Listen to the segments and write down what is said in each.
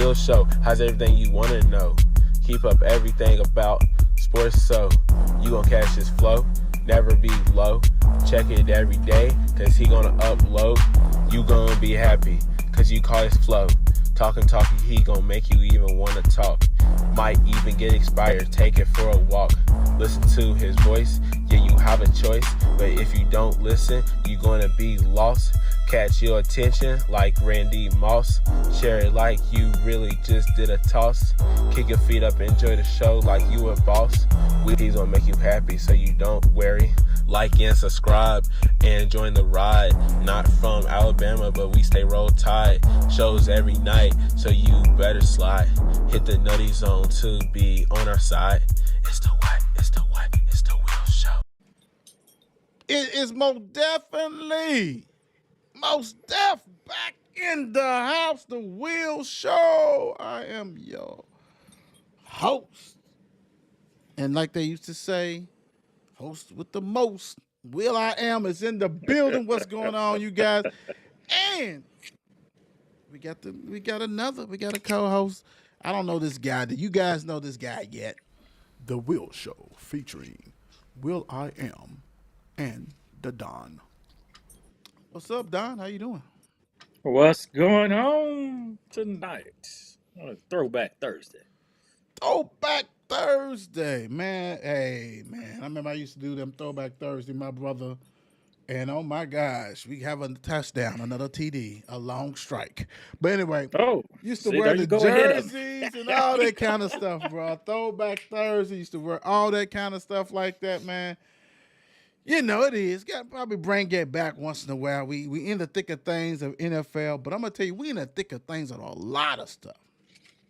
Will Show has everything you want to know. Keep up everything about sports, so you gon' catch his flow. Never be low. Check it every day, cause he gonna upload. You gonna be happy, cause you call his flow. Talking, he gonna make you even wanna talk. Might even get inspired, take it for a walk. Listen to his voice, yeah, you have a choice. But if you don't listen, you gonna be lost. Catch your attention like Randy Moss. Share it like you really just did a toss. Kick your feet up, enjoy the show like you a boss. He's gonna make you happy, so you don't worry. Like and subscribe and join the ride. Not from Alabama, but we stay roll tide. Shows every night, so you better slide. Hit the nutty zone to be on our side. It's the what? It's the what? It's the Will Show. It is most def back in the house, the Will Show. I am your host. And like they used to say, host with the most. Will I Am is in the building. What's going on, you guys? And we got a co-host. I don't know this guy. Do you guys know this guy yet? The Will Show featuring Will I Am and the Don. What's up, Don? How you doing? What's going on tonight? On a Throwback Thursday. Throwback Thursday, man. Hey, man. I remember I used to do them Throwback Thursday, my brother. And oh my gosh, we have a touchdown, another TD, a long strike. But anyway, used to wear the jerseys and all that kind of stuff, bro. Throwback Thursday, used to wear all that kind of stuff like that, man. You know it is. Got to probably bring it back once in a while. We in the thick of things of NFL, but I'm gonna tell you, we in the thick of things of a lot of stuff.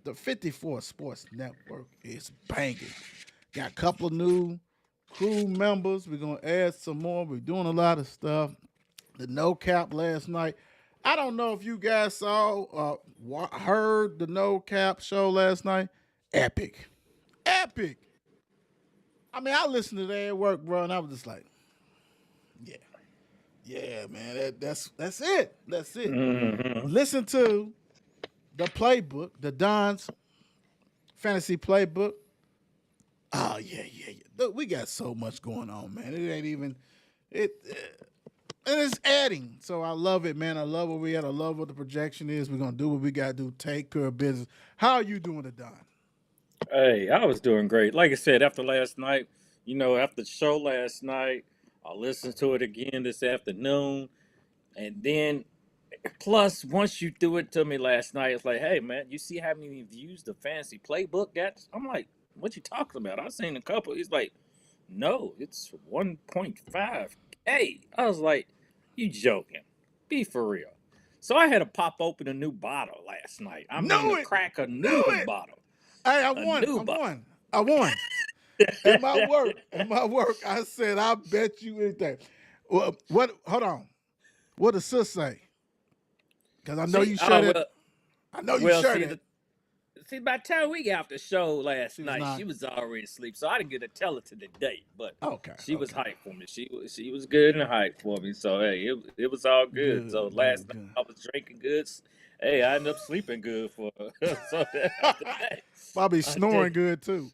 The 54 Sports Network is banging. Got a couple of new crew members. We're gonna add some more. We're doing a lot of stuff. The No Cap last night. I don't know if you guys saw, heard the No Cap show last night. Epic. I mean, I listened to that at work, bro, and I was just like, yeah, man, that's it. That's it. Mm-hmm. Listen to the playbook, the Don's fantasy playbook. Oh, yeah. Look, we got so much going on, man. It ain't even, and it's adding. So I love it, man. I love where we at. I love what the projection is. We're going to do what we got to do, take care of business. How are you doing, Don? Hey, I was doing great. Like I said, after last night, after the show last night, I listened to it again this afternoon. And then, plus, once you threw it to me last night, it's like, hey, man, you see how many views the fantasy playbook got? I'm like, what you talking about? I seen a couple. He's like, no, it's 1.5K. I was like, you joking. Be for real. So I had to pop open a new bottle last night. Crack a new bottle. Hey, I won. At my work, I said, I bet you anything. Well, hold on. What does sis say? Because I know you shared it. I know you shared it. See, by the time we got off the show last night, she was already asleep, so I didn't get to tell her to the date. But she was hyped for me. She was good and hyped for me. So hey, it was all good. So last night I was drinking good. Hey, I ended up sleeping good for her. So after that, probably snoring good too.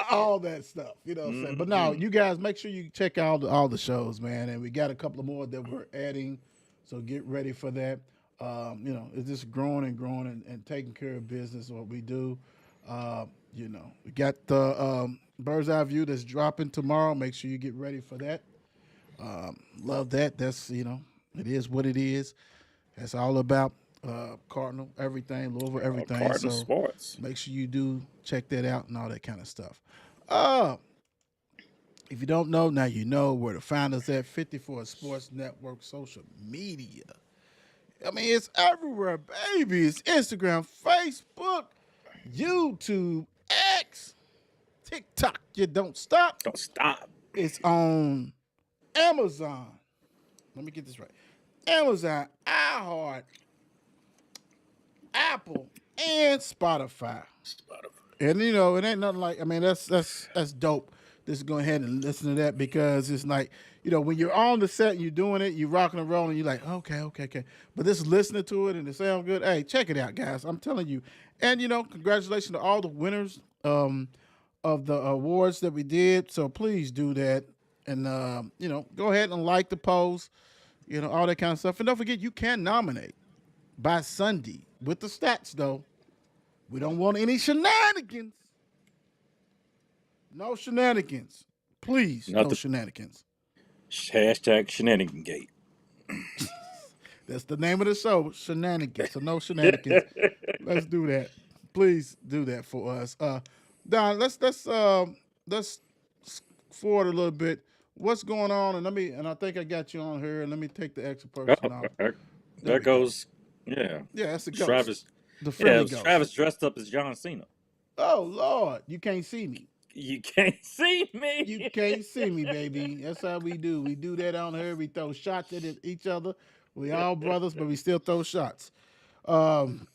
All that stuff, you know what I'm saying? But no, you guys make sure you check out all the shows, man. And we got a couple of more that we're adding. So get ready for that. It's just growing and taking care of business, what we do. We got the Bird's Eye View that's dropping tomorrow. Make sure you get ready for that. Love that. That's, it is what it is. That's all about Cardinal, everything, Louisville, everything. Cardinal sports. Make sure you do check that out and all that kind of stuff. If you don't know, now you know where to find us at 54 Sports Network social media. I mean, it's everywhere, baby. It's Instagram, Facebook, YouTube, X, TikTok. You don't stop. Don't stop. It's on Amazon. Let me get this right. Amazon, iHeart, Apple, and Spotify. And it ain't nothing like. I mean, that's dope just go ahead and listen to that because it's like, when you're on the set and you're doing it, you're rocking and rolling, you're like, okay, okay, okay. But just listening to it and it sounds good. Hey, check it out, guys. I'm telling you. And, congratulations to all the winners of the awards that we did. So please do that. And, go ahead and like the post, all that kind of stuff. And don't forget, you can nominate by Sunday with the stats, though. We don't want any shenanigans. No shenanigans. Please, no Nothing. shenanigans. Hashtag Shenanigan Gate. That's the name of the show, Shenanigans. So no shenanigans. Let's do that. Please do that for us. Don, let's forward a little bit. What's going on? And I think I got you on here. And let me take the extra person Oh, off. There there we go. goes. Yeah. Yeah, that's the ghost. Travis. The Yeah, it friendly was ghost. Travis dressed up as John Cena. Oh Lord, you can't see me. You can't see You me. can't see me, baby. That's how we do. We do that on here. We throw shots at each other. We all brothers, but we still throw shots. Um,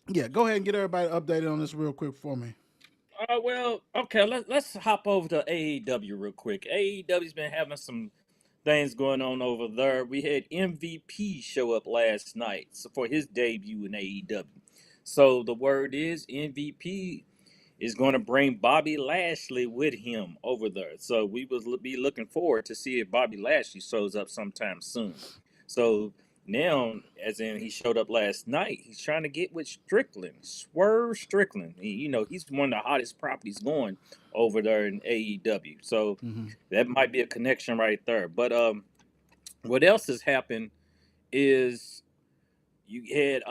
yeah, go ahead and get everybody updated on this real quick for me. Well, okay, let's hop over to AEW real quick. AEW's been having some things going on over there. We had MVP show up last night for his debut in AEW. So the word is MVP is going to bring Bobby Lashley with him over there. So we will be looking forward to see if Bobby Lashley shows up sometime soon. So now, as in he showed up last night, he's trying to get with Strickland, Swerve Strickland. He's one of the hottest properties going over there in AEW. So Mm-hmm. that might be a connection right there. But what else has happened is you had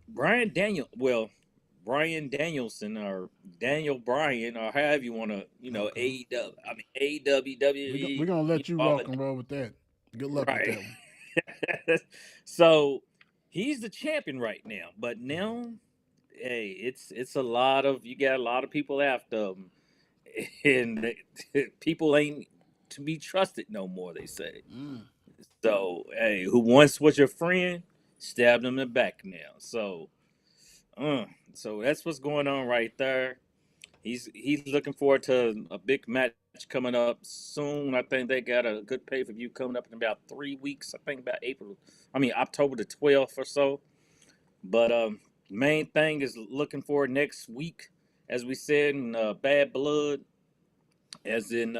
Brian Daniel. Well, Brian Danielson or Daniel Bryan or however you want to, Okay. AEW. I mean AEW, We're WWE, gonna let you all rock that. and roll with that. Good luck with Right. that one. So he's the champion right now. But now, hey, it's a lot of you got a lot of people after him, and people ain't to be trusted no more. They say. Mm. So hey, who once was your friend, stabbed him in the back now. Uh, so that's what's going on right there. He's looking forward to a big match coming up soon. I think they got a good pay per view coming up in about 3 weeks. I think about October the 12th or so. But main thing is looking for next week, as we said in Bad Blood, as in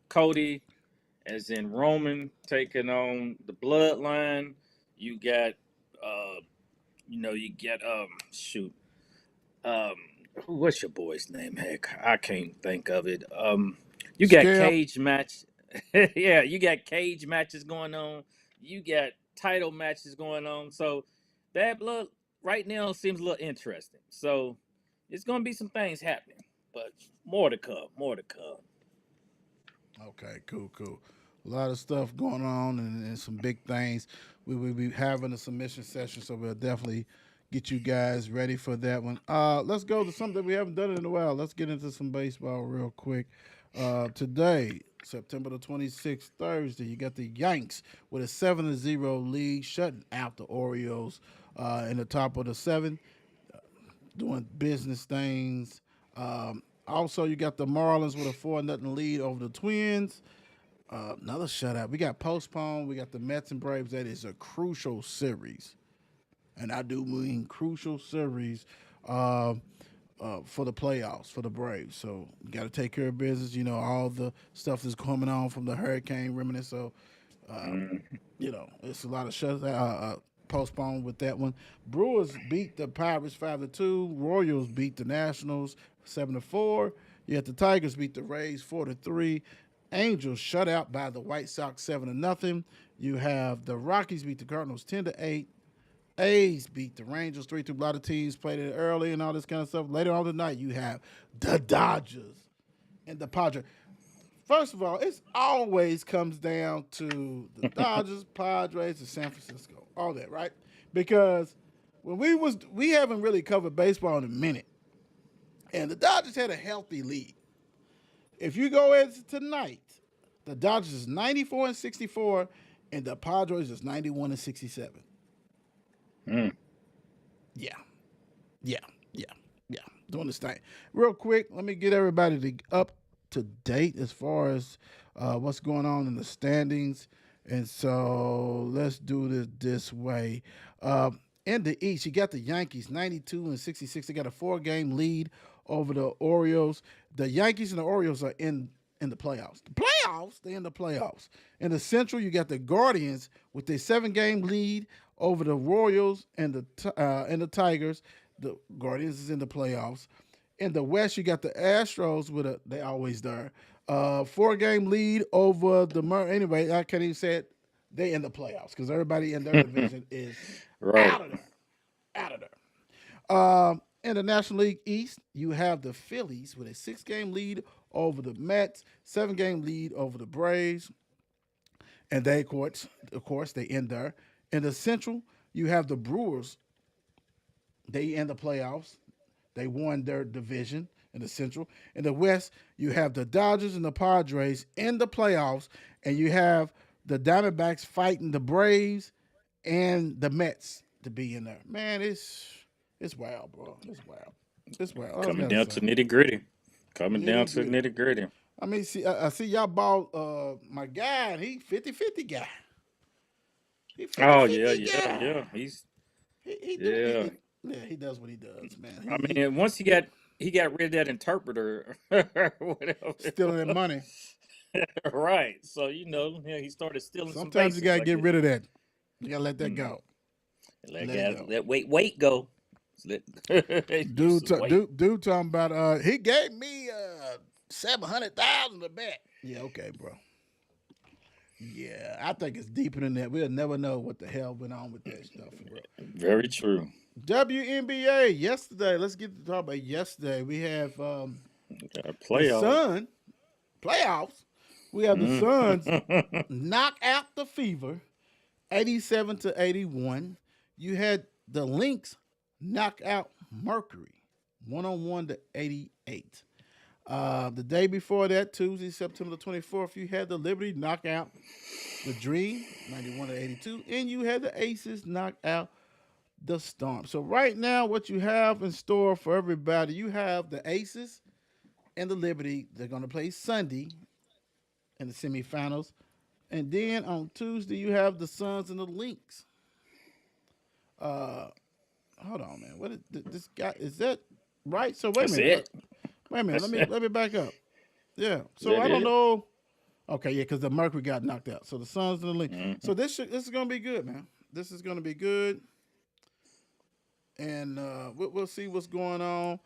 Cody, as in Roman taking on the Bloodline. You got uh, you get shoot um what's your boy's name? Heck, I can't think of it. You got Scale. cage match. Yeah, you got cage matches going on. You got title matches going on. So Bad Blood right now seems a little interesting. So it's gonna be some things happening, but more to come. More to come. Okay, cool, cool. A lot of stuff going on and some big things. We will be having a submission session, so we'll definitely get you guys ready for that one. Let's go to something we haven't done in a while. Let's get into some baseball real quick. Today, September the 26th, Thursday, you got the Yanks with a 7-0 lead, shutting out the Orioles in the top of the seven, doing business things. Also, you got the Marlins with a 4-0 lead over the Twins. Another shutout. We got postponed. We got the Mets and Braves. That is a crucial series, and I do mean crucial series uh, for the playoffs for the Braves. So you got to take care of business. All the stuff that's coming on from the hurricane remnant. So Mm. it's a lot of postponed with that one. Brewers beat the Pirates 5-2. Royals beat the Nationals 7-4. You had the Tigers beat the Rays 4-3. Angels shut out by the White Sox 7-0. You have the Rockies beat the Cardinals 10-8. A's beat the Rangers 3-2. A lot of teams played it early and all this kind of stuff. Later on tonight, you have the Dodgers and the Padres. First of all, it always comes down to the Dodgers, Padres, and San Francisco. All that, right? Because when we haven't really covered baseball in a minute, and the Dodgers had a healthy lead. If you go into tonight, the Dodgers is 94-64, and the Padres is 91-67. Mm. Yeah, yeah, yeah, yeah. doing this thing. Real quick, let me get everybody up to date as far as what's going on in the standings. And so let's do this way. In the East, you got the Yankees 92 and 66. They got a 4-game lead over the Orioles. The Yankees and the Orioles are in the playoffs. The playoffs, they in the playoffs. In the Central, you got the Guardians with a 7-game lead over the Royals and the Tigers. The Guardians is in the playoffs. In the West, you got the Astros they always there. 4-game lead over the anyway, I can't even say it. They in the playoffs because everybody in their division is Right. out of there. Out of there. In the National League East, you have the Phillies with a 6-game lead over the Mets, 7-game lead over the Braves, and they, of course, they end there. In the Central, you have the Brewers. They end the playoffs. They won their division in the Central. In the West, you have the Dodgers and the Padres in the playoffs, and you have the Diamondbacks fighting the Braves and the Mets to be in there. Man, it's wild, bro. It's wild. It's wild. I was Coming gonna down say to nitty gritty. Coming down nitty to gritty. nitty gritty. I mean, I see y'all bought my guy, and he 50-50 guy. He Oh yeah, 50-50 yeah, guy. yeah. He's He do yeah. yeah, he does what he does, man. I He mean, once he got rid of that interpreter, or whatever it stealing that was. money. Right. So yeah, he started stealing some Sometimes you bases. gotta I get guess. rid of that. You gotta let that Hmm. go. Let Let it guys go. let wait go. Let use Dude, some weight. talking about he gave me 700,000 to bet. Yeah, okay, bro. Yeah, I think it's deeper than that. We'll never know what the hell went on with that stuff, bro. Very true. WNBA yesterday. Let's get to talk about yesterday. We have the Playoffs. Sun playoffs. We have the Mm. Suns knock out the Fever, 87-81. You had the Lynx knock out Mercury, 101 to 88. The day before that, Tuesday, September the 24th, you had the Liberty knock out the Dream, 91 to 82, and you had the Aces knock out the Storm. So right now, what you have in store for everybody, you have the Aces and the Liberty. They're going to play Sunday in the semifinals, and then on Tuesday you have the Suns and the Lynx. Uh, Hold on, man. What is this guy? Is that right? So wait a That's minute. it. Wait a minute. That's Let me back up. Yeah. So that I don't it. know. Okay, yeah, because the Mercury got knocked out. So the Suns and the Lynx. Hmm. So this is gonna be good, man. This is gonna be good, and we'll see what's going on.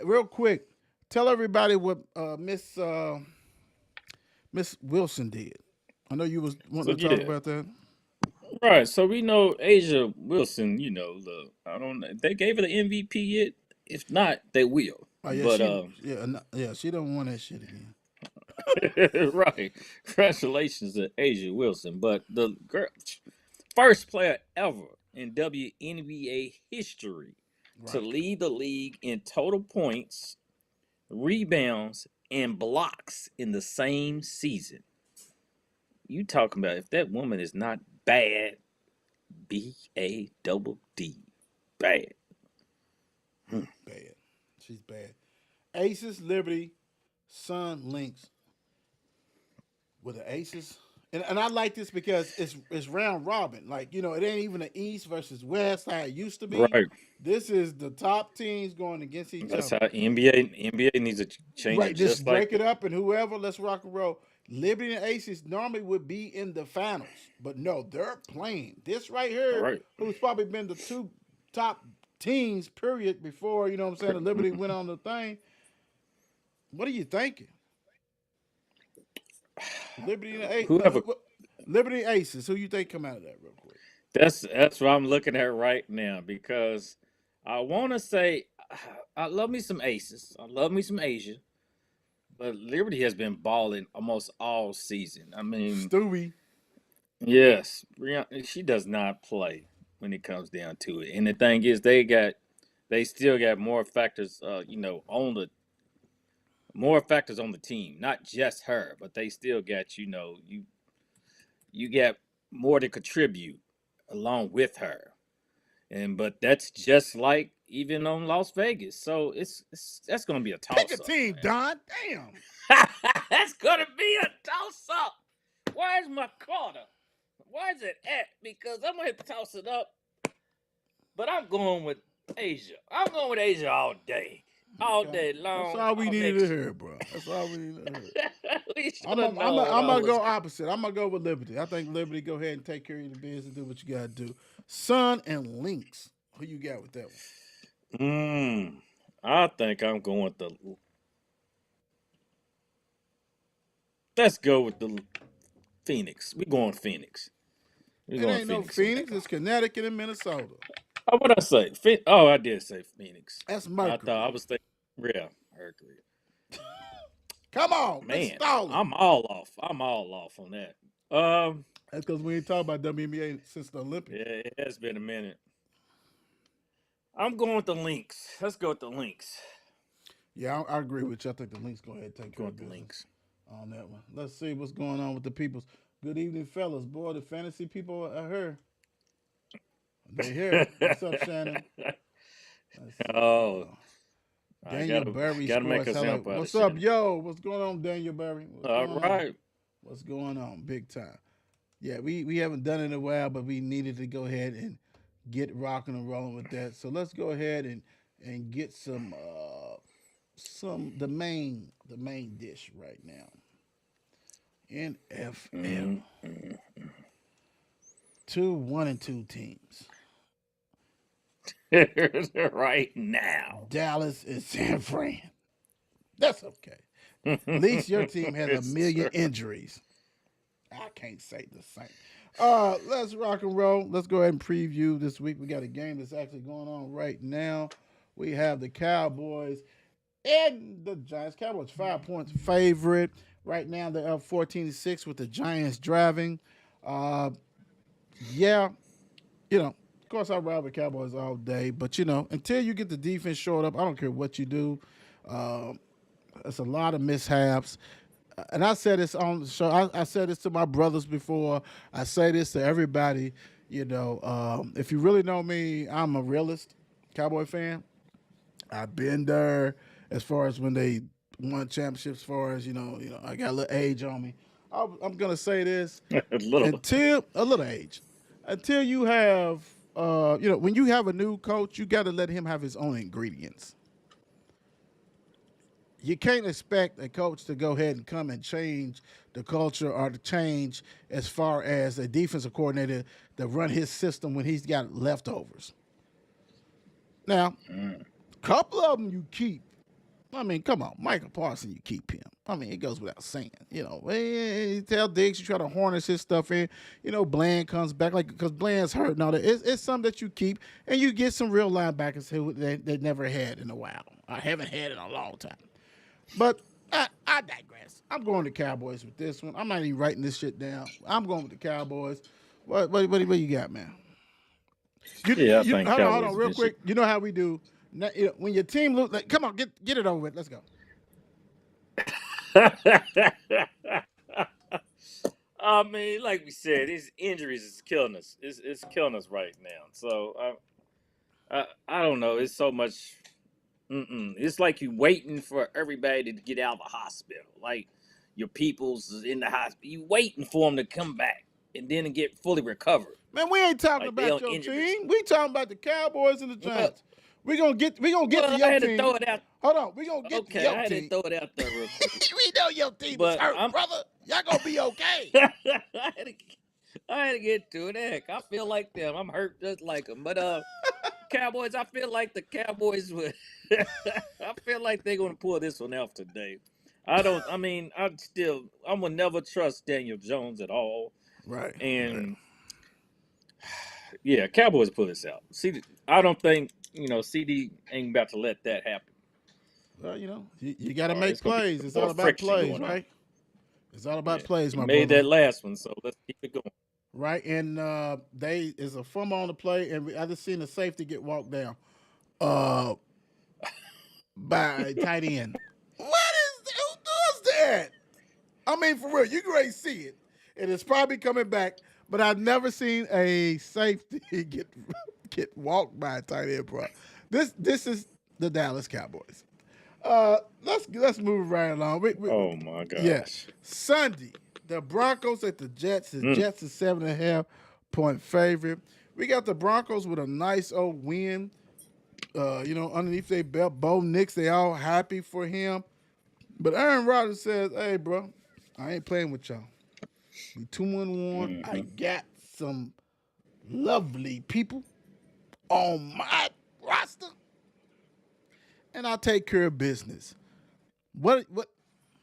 Real quick, tell everybody what Miss Wilson did. I know you was So wanting to talk yeah, about that. right. So we know Asia Wilson. Look, I don't know. They gave her the MVP yet. If not, they will. Oh yeah, But she don't want that shit again. right. Congratulations to Asia Wilson. But the girl, first player ever in WNBA history to Right. lead the league in total points, rebounds, and blocks in the same season. You talking about if that woman is not bad, BADD, bad. Hmm. Bad. She's bad. Aces, Liberty, Sun, Lynx with the Aces. And I like this because it's round robin. Like, it ain't even the East versus West like it used to be. Right. This is the top teams going against each That's other. how NBA needs to change it Right, just just like break it up and whoever, let's rock and roll. Liberty and Aces normally would be in the finals, but no, they're playing. This right here, right. who's probably been the two top teams, period, before, you know what I'm saying, the Liberty went on the thing. What are you thinking? Liberty and Whoever. Liberty and Aces, who you think come out of that real quick? That's what I'm looking at right now because I want to say I love me some Aces. I love me some Asia, but Liberty has been balling almost all season. I mean, Stewie. yes, she does not play when it comes down to it. And the thing is, they still got more factors on the team, not just her, but they still got you got more to contribute along with her. But that's just like even on Las Vegas. So it's that's gonna be a Pick a toss up, team, man. Don. Damn. That's gonna be a toss up. Where's my quarter? Where's it at? Because I'm gonna toss it up, but I'm going with Asia. I'm going with Asia all Okay. day That's long, all we all needed to next. hear, bro. That's all we needed to hear. We should I'm have gonna I'm known I'm I gonna was. go opposite. I'm gonna go with Liberty. I think Liberty go ahead and take care of the business, do what you gotta do. Sun and Lynx. Who you got with that one? Mm, I think I'm going with the. Let's go with the Phoenix. We going Phoenix. We It going ain't no Phoenix on Phoenix. that one. It's Connecticut and Minnesota. Oh, what I say? Oh, I did say Phoenix. That's I thought I Mercury. was thinking, yeah, Mercury. Come on, quit Man, stalling. I'm all off. I'm all off on that. Um, That's because we ain't talked about WNBA since the Olympics. yeah, it has been a minute. I'm going with the Lynx. Let's go with the Lynx. Yeah, I agree with you. I think the Lynx go ahead and take care Going of with the business Lynx. on that one. Let's see what's going on with the peoples. Good evening, fellas. Boy, the fantasy people are here. They here. What's up, Shannon? Let's see. Oh, I Daniel gotta Berry gotta make Sports. us Hello. help out of What's up, Shannon. yo? What's going on, Daniel Berry? What's All going on? right. What's going on? Big time. Yeah, we haven't done it in a while, but we needed to go ahead and get rocking and rolling with that. So let's go ahead and get some the main dish right now. NFL. Mm, mm. Two 1-2 teams. Right now. Dallas and San Fran. That's okay. At least your team has a It's million true. injuries. I can't say the same. Let's rock and roll. Let's go ahead and preview this week. We got a game that's actually going on right now. We have the Cowboys and the Giants. Cowboys 5 points favorite. Right now they're up 14-6 with the Giants driving. Uh, yeah, of course I ride with Cowboys all day, but until you get the defense short up, I don't care what you do. Uh, it's a lot of mishaps. And I said this on the show. I said this to my brothers before. I say this to everybody. If you really know me, I'm a realist, Cowboy fan. I've been there as far as when they won championships. As far as I got a little age on me. I'm gonna say this A little. until a little age, until you have, when you have a new coach, you got to let him have his own ingredients. You can't expect a coach to go ahead and come and change the culture or to change as far as a defensive coordinator to run his system when he's got leftovers. Now, Mm. a couple of them you keep. I mean, come on, Michael Parsons, you keep him. I mean, it goes without saying. You tell Diggs you try to harness his stuff in. Bland comes back because Bland's hurt. No, it's something that you keep, and you get some real linebackers who they never had in a while. I haven't had in a long time. But I digress. I'm going to Cowboys with this one. I'm not even writing this shit down. I'm going with the Cowboys. What you got, man? Yeah, I think Hold on, Cowboys real eventually. quick. You know how we do. Now, when your team lose, come on, get it over with. Let's go. I mean, like we said, these injuries is killing us. It's killing us right now. So I don't know. It's so much. It's like you waiting for everybody to get out of the hospital. Like your people's in the hospital. You waiting for them to come back and then get fully recovered. Man, we ain't talking Like they about on your injuries. team. We talking about the Cowboys and the Well, Giants. We gonna get to I your had to throw team. it out. Hold on, we gonna get to Okay, your I had to team. throw it out there real quick. We know your team is But hurt, I'm brother. Y'all gonna be okay. I had to, I had to get to it. Heck, I feel like them. I'm hurt just like them. But Cowboys, I feel like the Cowboys would. I feel like they're gonna pull this one off today. I don't. I mean, I will never trust Daniel Jones at all. Right. And yeah, Cowboys pull this out. See, I don't think CD ain't about to let that happen. Well, you got to All right, make it's gonna be plays. It's all more about friction plays, going on. right? It's all about Yeah, plays, he my made brother. that last one, so let's keep it going. Right, and they is a fumble on the play, and I just seen the safety get walked down uh, by a tight end. What is who does that? I mean, for real, you can already see it, and it's probably coming back. But I've never seen a safety get walked by a tight end, bro. This is the Dallas Cowboys. Let's move right along. Oh my Yeah, gosh. Sunday, the Broncos at the Jets. The Mm. Jets is 7.5-point favorite. We got the Broncos with a nice old win. Underneath their belt, Bo Nix, they all happy for him. But Aaron Rodgers says, "Hey, bro, I ain't playing with y'all. We 2-1. I Hmm. got some lovely people on my roster, and I'll take care of business." What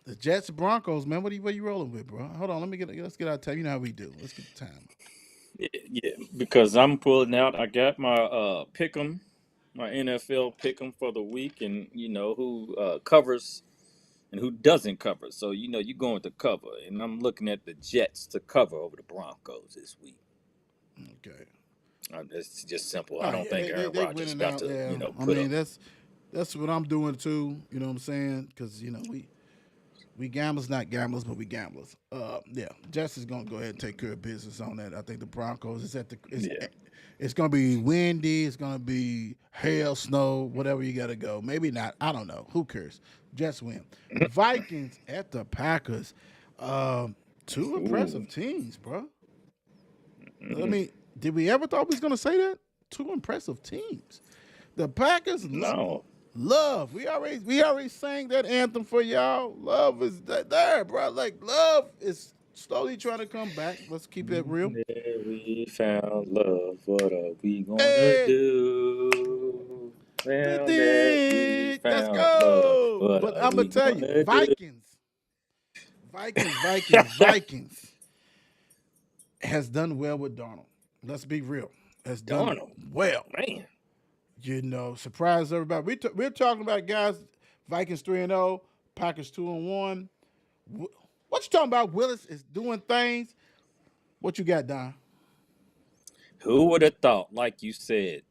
the Jets Broncos, man? What are you rolling with, bro? Hold on, let's get our time. You know how we do. Let's get the time. Yeah, because I'm pulling out. I got my pick'em, my NFL pick'em for the week, and who covers and who doesn't cover. So you're going to cover, and I'm looking at the Jets to cover over the Broncos this week. Okay. It's just simple. I Oh don't yeah, think Aaron they Rodgers is winning about out. to Yeah, I put mean up. that's what I'm doing too. You know what I'm saying? Because we gamblers, not gamblers, but we gamblers. Yeah, Jets is gonna go ahead and take care of business on that. I think the Broncos is Yeah. it's gonna be windy. It's gonna be hail, snow, whatever you gotta go. Maybe not. I don't know. Who cares? Jets win. Vikings at the Packers. Two Ooh. impressive teams, bro. I Mm, mean, did we ever thought we was gonna say that? Two impressive teams. The Packers no. love. We already sang that anthem for y'all. Love is there, bro. Like love is slowly trying to come back. Let's keep that real. There we found love. What are we gonna Hey, do? Well, that we let's found love. go. What But are I'm gonna we tell you, gonna do? Vikings has done well with Donald. Let's be real. Has done Darnold, well. man. Surprise everybody. We're talking about guys. Vikings 3-0, Packers 2-1. What you talking about? Willis is doing things. What you got, Don? Who would have thought, like you said,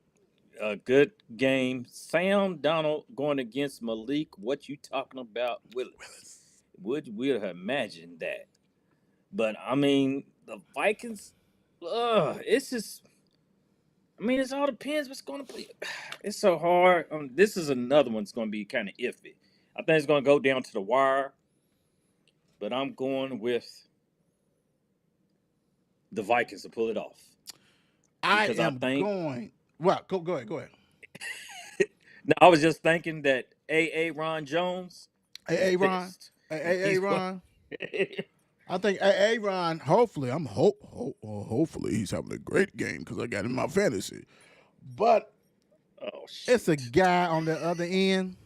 a good game. Sam Donald going against Malik. What you talking about, Willis? Would we have imagined that? But I mean, the Vikings. It's just. I mean, it all depends what's going to be. It's so hard. This is another one's going to be kind of iffy. I think it's going to go down to the wire, but I'm going with the Vikings to pull it off I because I am think. going. Well, go ahead. Go ahead. Now, I was just thinking that Ron Jones is Hey, Ron. pissed, and Hey, he's going. Ron. I think Ron. Hopefully, hopefully he's having a great game because I got him in my fantasy. But Oh it's a shoot! guy on the other end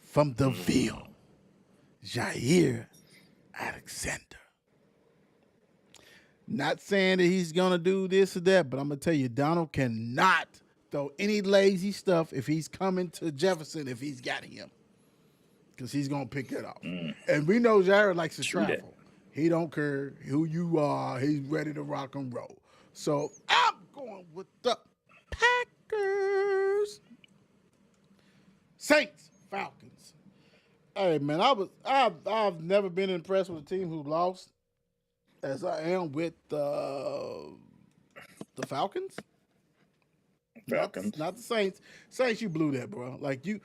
from the Mm, Ville, Jair Alexander. Not saying that he's gonna do this or that, but I'm gonna tell you, Donald cannot throw any lazy stuff if he's coming to Jefferson if he's got him, because he's gonna pick it off. mm, And we know Jared likes to true that. travel. He don't care who you are. He's ready to rock and roll. So I'm going with the Packers. Saints, Falcons. Hey man, I've never been impressed with a team who lost as I am with the Falcons. Falcons. Not the Saints. Saints, you blew that, bro. Like you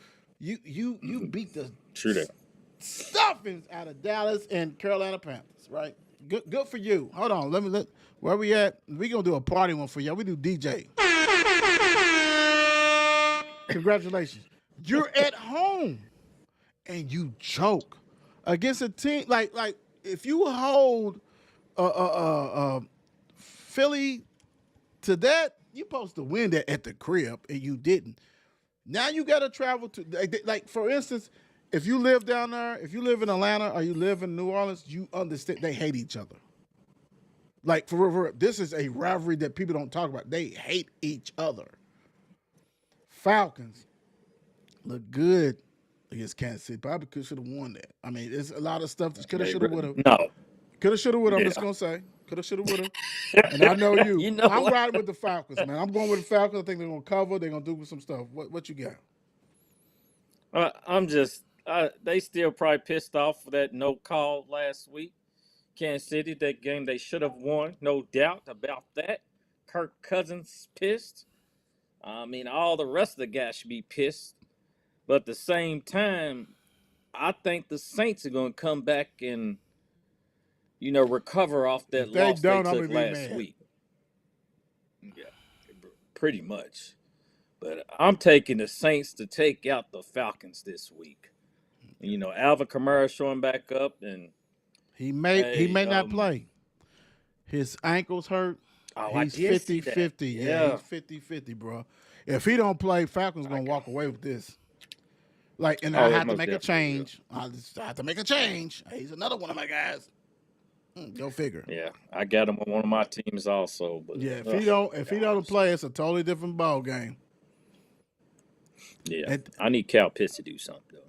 Mm, beat the true that. stuffings out of Dallas and Carolina Panthers, right? Good for you. Hold on, let where we at? We gonna do a party one for y'all. We do DJ. Congratulations. You're at home and you choke against a team like if you hold Philly to that, you supposed to win that at the crib and you didn't. Now you got to travel to like for instance, if you live down there, if you live in Atlanta or you live in New Orleans, you understand they hate each other. Like for real, this is a rivalry that people don't talk about. They hate each other. Falcons look good against Kansas City. Probably should have won that. I mean, there's a lot of stuff that coulda, They shoulda, woulda. no. Coulda, shoulda, woulda. I'm just Yeah. gonna say. Coulda, shoulda, woulda. And I know you. You know I'm what? riding with the Falcons, man. I'm going with the Falcons. I think they're gonna cover. They're gonna do some stuff. What you got? I'm just. They still probably pissed off for that no call last week. Kansas City, that game they should have won, no doubt about that. Kirk Cousins pissed. I mean, all the rest of the guys should be pissed. But at the same time, I think the Saints are going to come back and, recover off that If they loss they don't, I'm took gonna be last mad. week. Yeah, pretty much. But I'm taking the Saints to take out the Falcons this week. Alvin Kamara showing back up, and He may not hey, play. His ankle's hurt. oh, I He's did see that. 50-50. Yeah, Yeah. he's 50-50, bro. If he don't play, Falcons gonna walk away with this. And I Oh, have to most make a definitely will. change. I have to make a change. He's another one of my guys. Go figure. Yeah, I got him on one of my teams also. But Yeah, if he don't play, it's a totally different ball game. yeah, And I need Cal Pitts to do something though.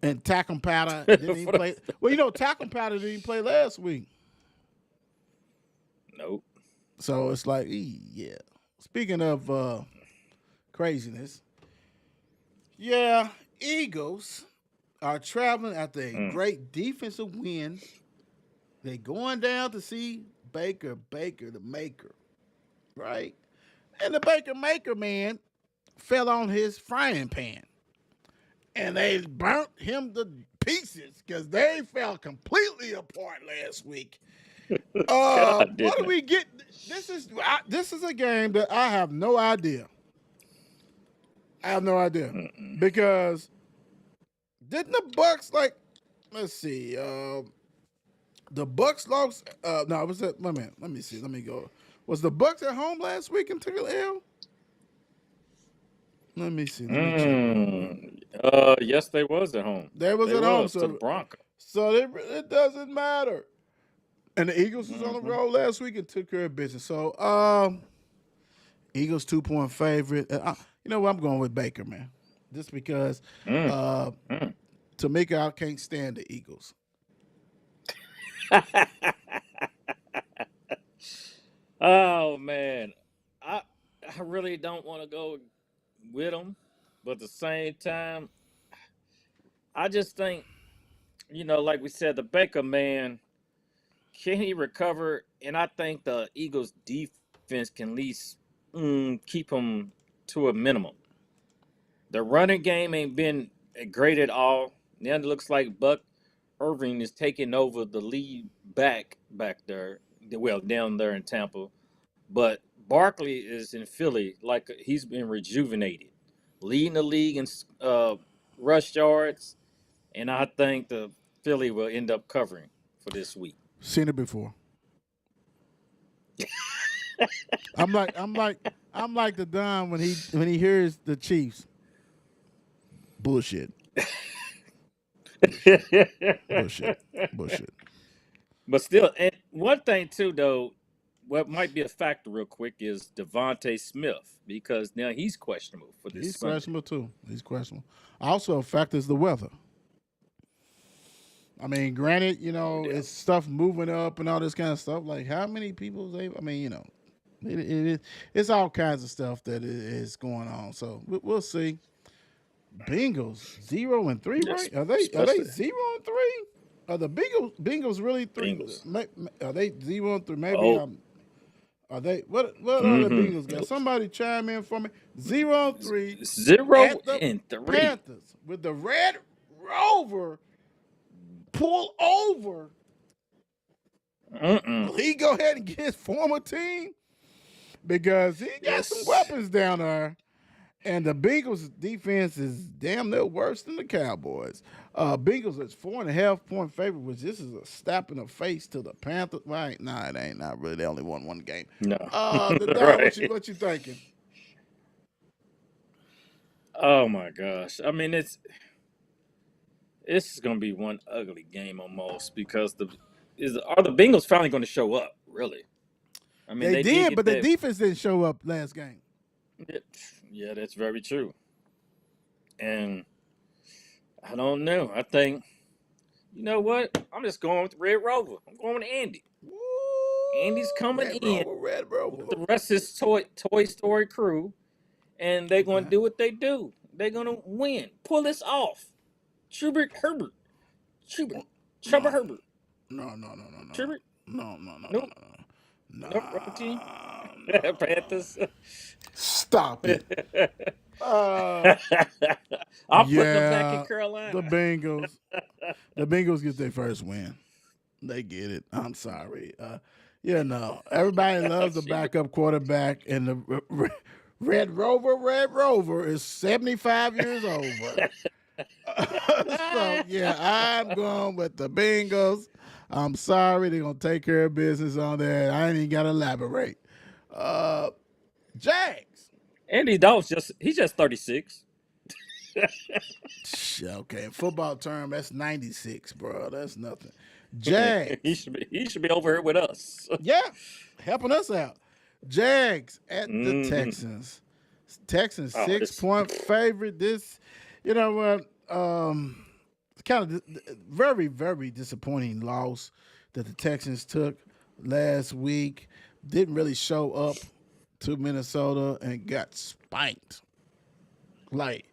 and Tackle Powder didn't even play. Well, Tackle Powder didn't play last week. Nope. So it's like, yeah. Speaking of craziness, yeah, Eagles are traveling after a great defensive win. They going down to see Baker the Maker, right? And the Baker Maker, man, fell on his frying pan. And they burnt him to pieces because they fell completely apart last week. What do we get? This is a game that I have no idea. Because didn't the Bucks let's see, the Bucks lost. No, it was that. Wait a minute. Let me see. Let me go. Was the Bucks at home last week and took an L? Let me see. Let me check. Yes, they was at home. They was They at home. was to the Broncos. So it doesn't matter. And the Eagles was on the road last week and took care of business. So, Eagles 2-point favorite. You know what? I'm going with Baker, man. Just because Tamika, I can't stand the Eagles. Oh man, I really don't want to go with them, but at the same time, I just think, like we said, the Baker man, can he recover? And I think the Eagles defense can at least keep him to a minimum. The running game ain't been great at all. Now it looks like Buck Irving is taking over the lead back there. Well, down there in Tampa. But Barkley is in Philly like he's been rejuvenated, leading the league in rush yards, and I think the Philly will end up covering for this week. Seen it before. I'm like the Don when he hears the Chiefs. Bullshit. Bullshit. But still, and one thing too, though, what might be a factor real quick is Devontae Smith because now he's questionable for this. He's Sunday. questionable too. He's questionable. Also, a factor is the weather. I mean, granted, it's stuff moving up and all this kind of stuff. Like, how many people? It's all kinds of stuff that is going on. So we'll see. Bengals 0-3, right? Are they 0-3? Are the Bengals really 3? Are they 0-3? Maybe are they? What are the Bengals got? Somebody chime in for me. 0-3. 0-3. Panthers with the Red Rover pull over. Will he go ahead and get his former team? Because he got some weapons down there. And the Bengals defense is damn near worse than the Cowboys. Bengals is 4.5-point favorite, which this is a slap in the face to the Panthers. Right? Nah, it ain't not really. They only won one game. No. Right. What you thinking? Oh my gosh! I mean, it's gonna be one ugly game almost because are the Bengals finally going to show up? Really? I mean, they did, but the defense didn't show up last game. Yeah, that's very true. And I don't know. I think, you know what? I'm just going with Red Rover. I'm going with Andy. Woo, Andy's coming Red Rover. With the rest of his Toy Story crew, and they're going to do what they do. They're going to win. Pull this off. Chuba Herbert. No. Herbert. No. Schubert? No. Nope. No wrong team. No. Panthers. Stop it. Uh, I'm putting them back in yeah, the Carolina. Bengals. The Bengals get their first win. They get it. I'm sorry. No, everybody loves the Shit. backup quarterback, and the Red Rover is 75 years old, bro. So yeah, I'm going with the Bengals. I'm sorry, they're gonna take care of business on that. I ain't even gotta elaborate. Uh, Jags. Andy Dalton's he's just 36. Okay, in football term, that's 96, bro. That's nothing. he Jags. should be over here with us. Yeah, helping us out. Jags at the Hmm. Texans. Texans Oh, six this. point favorite. This, you know what? Kind of very very disappointing loss that the Texans took last week. Didn't really show up to Minnesota and got spanked. Like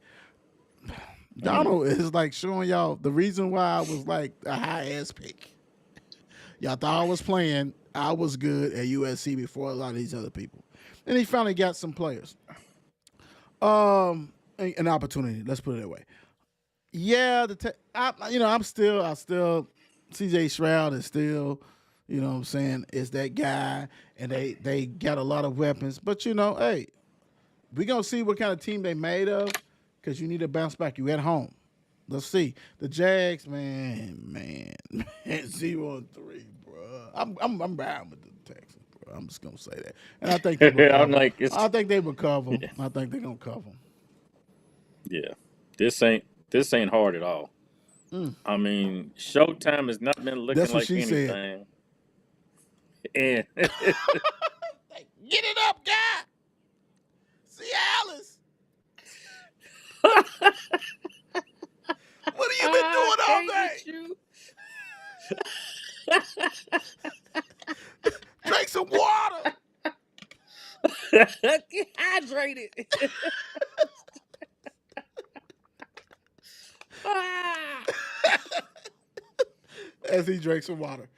Mm. Donald is like showing y'all the reason why I was like a high ass pick. Y'all thought I was playing. I was good at USC before a lot of these other people. And he finally got some players. An opportunity. Let's put it that way. Yeah, I still, CJ Stroud is still, what I'm saying, is that guy, and they got a lot of weapons. But hey, we gonna see what kind of team they made of, because you need to bounce back. You at home. Let's see the Jags, man, 0-3, bro. I'm riding with the Texans, bro. I'm just gonna say that, and I think they I'm recover. like, it's I think they recover. yeah, I think they're gonna cover. yeah. This ain't hard at all. Mm. I mean, Showtime has not been looking That's what like she said. anything, and Like, get it up, guy. See Alice. What have you been I doing all can't day? with you. Drink some water. Get hydrated. Ah. As he drank some water.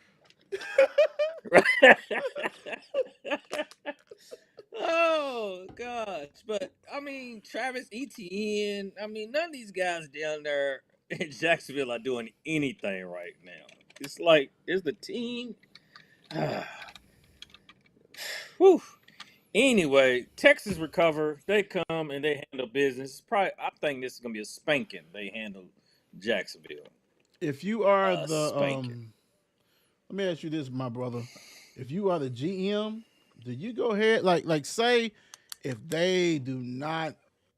Oh gosh, but I mean Travis Etienne. I mean none of these guys down there in Jacksonville are doing anything right now. It's like is the team. Whew. Anyway, Texas recover. They come and they handle business. Probably, I think this is gonna be a spanking. They handle Jacksonville. If you are A the spanking. let me ask you this, my brother. If you are the GM, do you go ahead like say if they do not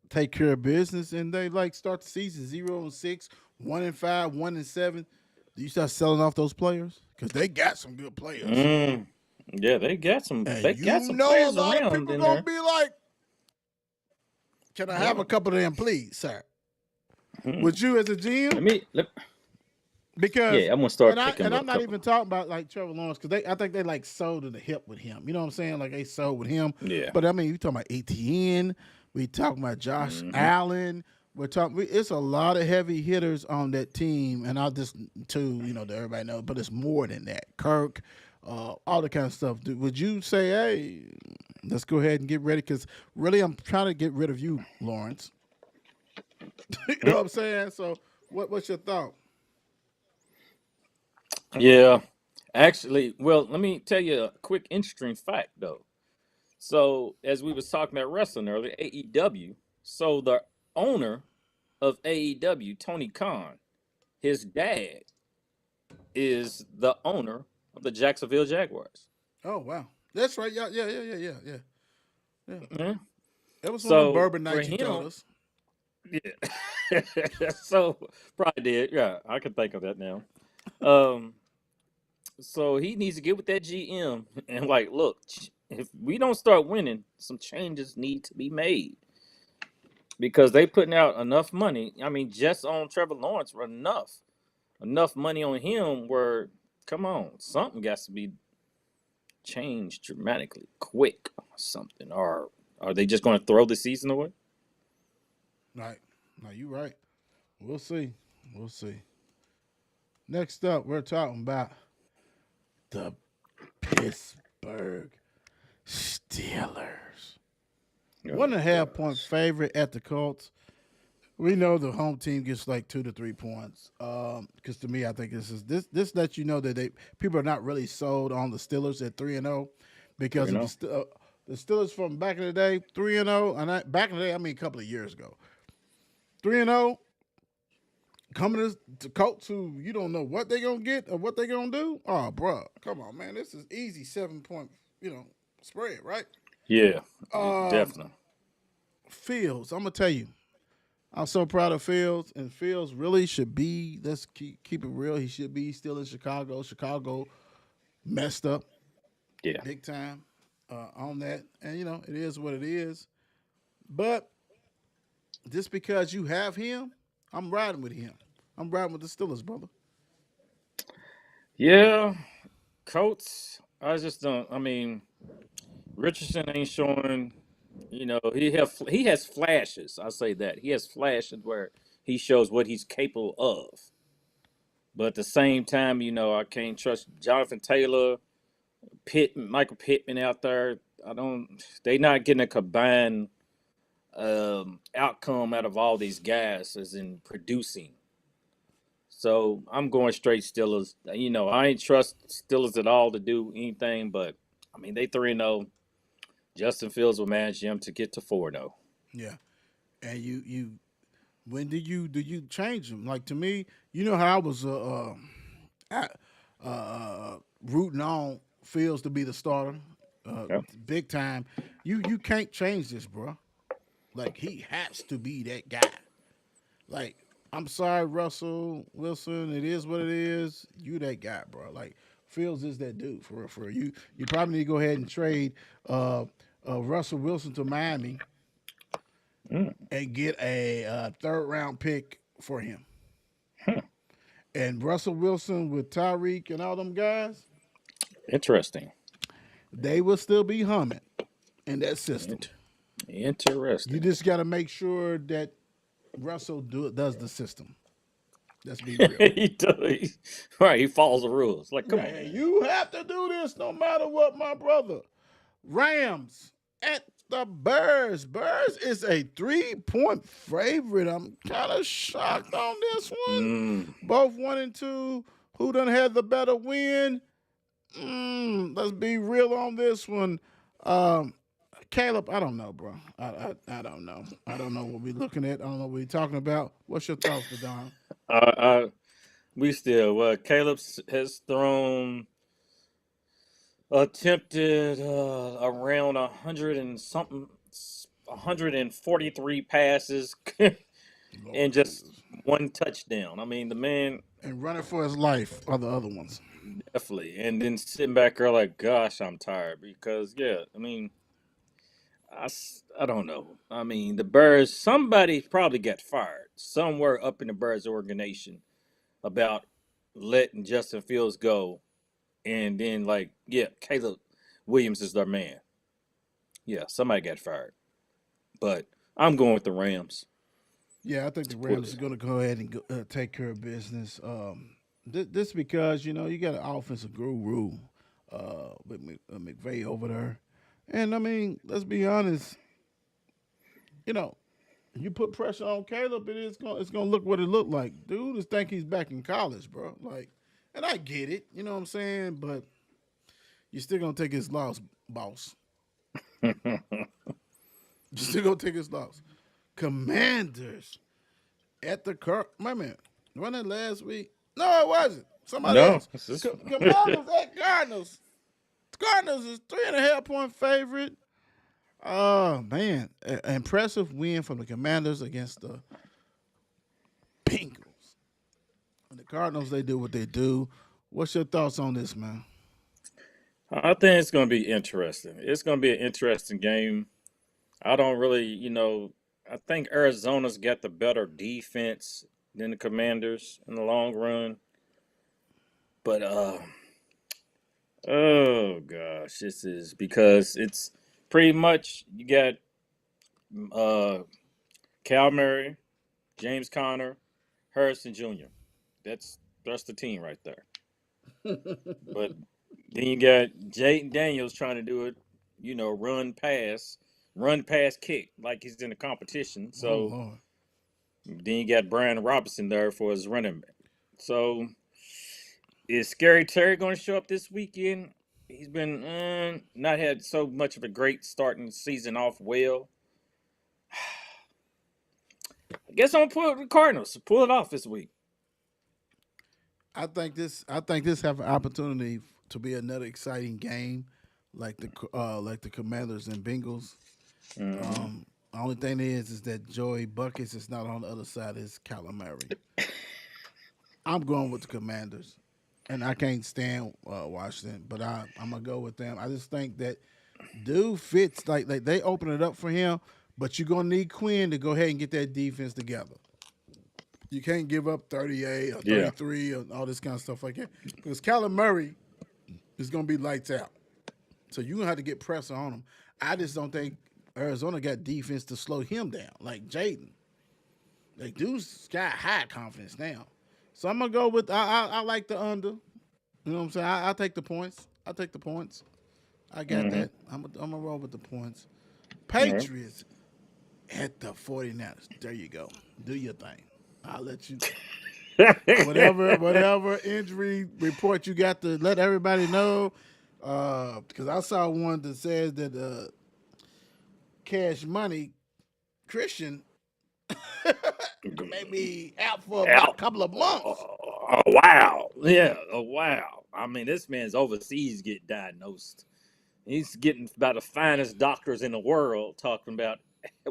take care of business and they like start the season 0-6, 1-5, 1-7, do you start selling off those players? Because they got some good players. Mm. Yeah, they got some. And They you got some know a players lot of around people in gonna there. be like, can I have Yeah. a couple of them, please, sir? Hmm. Would you as a GM? Let. Because Yeah, I'm gonna start and I picking and with a I'm not couple. even talking about like Trevor Lawrence, because I think they like sold to the hip with him. You know what I'm saying? Like they sold with him. Yeah. But I mean, we talking about ATN, we talking about Josh Hmm. Allen. It's a lot of heavy hitters on that team, and I'll just to that everybody knows, but it's more than that. Kirk, all the kind of stuff. Would you say, hey, let's go ahead and get ready? Because really, I'm trying to get rid of you, Lawrence. You know what I'm saying? So, what's your thought? Yeah. Actually, well, let me tell you a quick interesting fact though. So, as we was talking about wrestling earlier, AEW. So the owner of AEW, Tony Khan, his dad is the owner of the Jacksonville Jaguars. Oh wow, that's right. Yeah, yeah. Yeah. That was one of them So bourbon for nights you told him, us. yeah. So probably did. Yeah, I can think of that now. Um, so he needs to get with that GM and like, look, if we don't start winning, some changes need to be made because they putting out enough money. I mean, just on Trevor Lawrence, were enough money on him. Where come on, something got to be changed dramatically, quick, or something. Or are they just going to throw the season away? Right. No, you right. We'll see. We'll see. Next up, we're talking about the Pittsburgh Steelers. One Oh and a half point gosh. favorite at the Colts. We know the home team gets like 2 to 3 points. Because to me, I think this lets you know that people are not really sold on the Steelers at 3-0, Three because and of oh. the Steelers from back in the day 3-0, and back in the day I mean a couple of years ago 3-0, coming to Colts who you don't know what they're gonna get or what they're gonna do. Oh, bro, come on, man, this is easy 7 point spread, right? Yeah, Um, definitely. Fields, I'm gonna tell you. I'm so proud of Fields, and Fields really should be. Let's keep it real. He should be still in Chicago. Chicago messed up Yeah. big time on that, and it is what it is. But just because you have him, I'm riding with him. I'm riding with the Steelers, brother. Yeah. Colts. I just don't. I mean, Richardson ain't showing. He has flashes. I say that he has flashes where he shows what he's capable of. But at the same time, I can't trust Jonathan Taylor, Michael Pittman out there. I don't. They not getting a combined outcome out of all these guys as in producing. So I'm going straight Steelers. I ain't trust Steelers at all to do anything, but I mean they 3-0. Justin Fields will manage them to get to 4-0. Yeah, and you when did you change him? Like to me, you know how I was uh, rooting on Fields to be the starter, Yeah. big time. You can't change this, bro. Like he has to be that guy. Like I'm sorry, Russell Wilson. It is what it is. You that guy, bro. Like Fields is that dude for real. For real. You probably need to go ahead and trade Russell Wilson to Miami Mm. and get a third round pick for him. Hmm. And Russell Wilson with Tyreek and all them guys, Interesting. they will still be humming in that system. Int- You Interesting. just got to make sure that Russell does the system. Let's be real. he does. Right. He follows the rules. Like, come Yeah, on, yeah, man. you have to do this no matter what, my brother. Rams at the Bears. Bears is a 3 point favorite. I'm kind of shocked on this one. Mm. Both 1 and 2. Who done had the better win? Let's be real on this one. Um, Caleb, I don't know, bro. I don't know. I don't know what we're looking at. I don't know what we're talking about. What's your thoughts, Don? We still. Caleb has thrown attempted around 100 and something, 143 passes, and Lord just Jesus. one touchdown. I mean, the man And running for his life are the other ones. definitely. And then sitting back there like, gosh, I'm tired because yeah. I mean, I don't know. I mean, the Birds. Somebody probably got fired somewhere up in the Birds organization about letting Justin Fields go, and then like, yeah, Caleb Williams is their man. Yeah, somebody got fired. But I'm going with the Rams. Yeah, I think the Well, Rams are going to go ahead and take care of business. This because you got an offensive guru with McVay over there, and I mean, let's be honest. You know, you put pressure on Caleb, it's gonna look what it looked like. Dude, just think he's back in college, bro. Like, and I get it. You know what I'm saying? But you're still gonna take his loss, boss. You're still gonna take his loss. Commanders at the car. My man, wasn't it last week? No, it wasn't. Somebody no, else. it's this. Commanders at Cardinals. Cardinals is 3.5 point favorite. Oh man, impressive win from the Commanders against the Bengals. And the Cardinals, they do what they do. What's your thoughts on this, man? I think it's going to be interesting. It's going to be an interesting game. I don't really, I think Arizona's got the better defense than the Commanders in the long run. But oh gosh, this is because it's pretty much you got uh Cal Murray, James Conner, Harrison Jr. That's the team right there. But Then you got Jaden Daniels trying to do it, run pass kick like he's in a competition. Oh So Lord. then you got Brian Robinson there for his running back. So is Scary Terry going to show up this weekend? He's been not had so much of a great starting the season off well. I guess I'm gonna put the Cardinals to pull it off this week. I think this have an opportunity to be another exciting game, like the Commanders and Bengals. Hmm. Only thing is that Joey Buckets is not on the other side. Is Calamari. I'm going with the Commanders, and I can't stand Washington, but I'm gonna go with them. I just think that dude fits like they open it up for him, but you're gonna need Quinn to go ahead and get that defense together. You can't give up 38 or Yeah. 33 or all this kind of stuff like that because Kyler Murray is gonna be lights out. So you're gonna have to get pressure on him. I just don't think Arizona got defense to slow him down like Jaden. Like dude's got high confidence now. So I'm gonna go with I like the under. You know what I'm saying? I'll take the points. I'll take the points. I got Hmm. that. I'm gonna roll with the points. All right. Patriots at the 49ers. There you go. Do your thing. I'll let you whatever injury report you got to let everybody know. Because I saw one that says that Cash Money Christian may be out for about a Out. couple of months. Oh, wow. Yeah. Oh, wow. I mean, this man's overseas getting diagnosed. He's getting about the finest doctors in the world talking about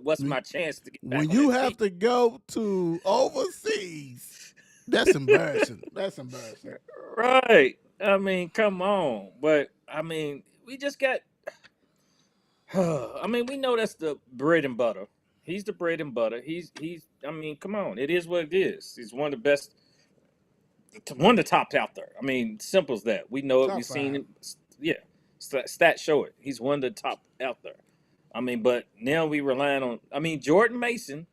what's my chance to get back When on you that team. have to go to overseas, that's embarrassing. That's embarrassing. Right. I mean, come on. But I mean, we just got. I mean, we know that's the bread and butter. He's the bread and butter. He's. I mean, come on. It is what it is. He's one of the best, one of the tops out there. I mean, simple as that. We know it. Top We've seen five. it. Yeah, stats show it. He's one of the top out there. I mean, but now we relying on. I mean, Jordan Mason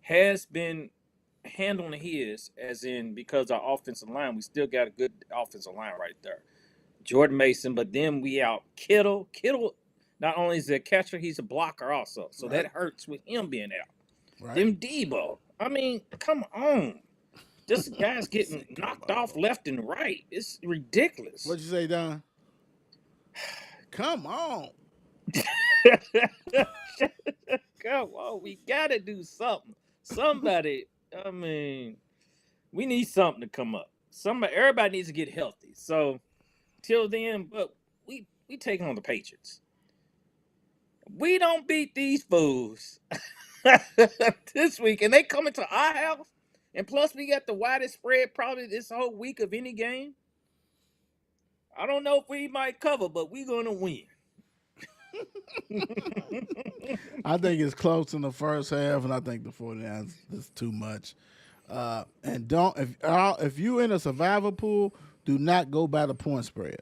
has been handling his, as in because our offensive line, we still got a good offensive line right there. Jordan Mason, but then we out Kittle. Kittle, not only is he a catcher, he's a blocker also. So that Right. hurts with him being out. Right. Then Debo. I mean, come on. This guy's getting Say, come knocked off on. left and right. It's ridiculous. What'd you say, Don? Come on. Come on, we gotta do something. Somebody, I mean, we need something to come up. Everybody needs to get healthy. So till then, but we take on the Patriots. We don't beat these fools this week, and they coming to our house. And plus, we got the widest spread probably this whole week of any game. I don't know if we might cover, but we're gonna win. I think it's close in the first half, and I think the 49ers is too much. And don't if you in a survivor pool, do not go by the point spread.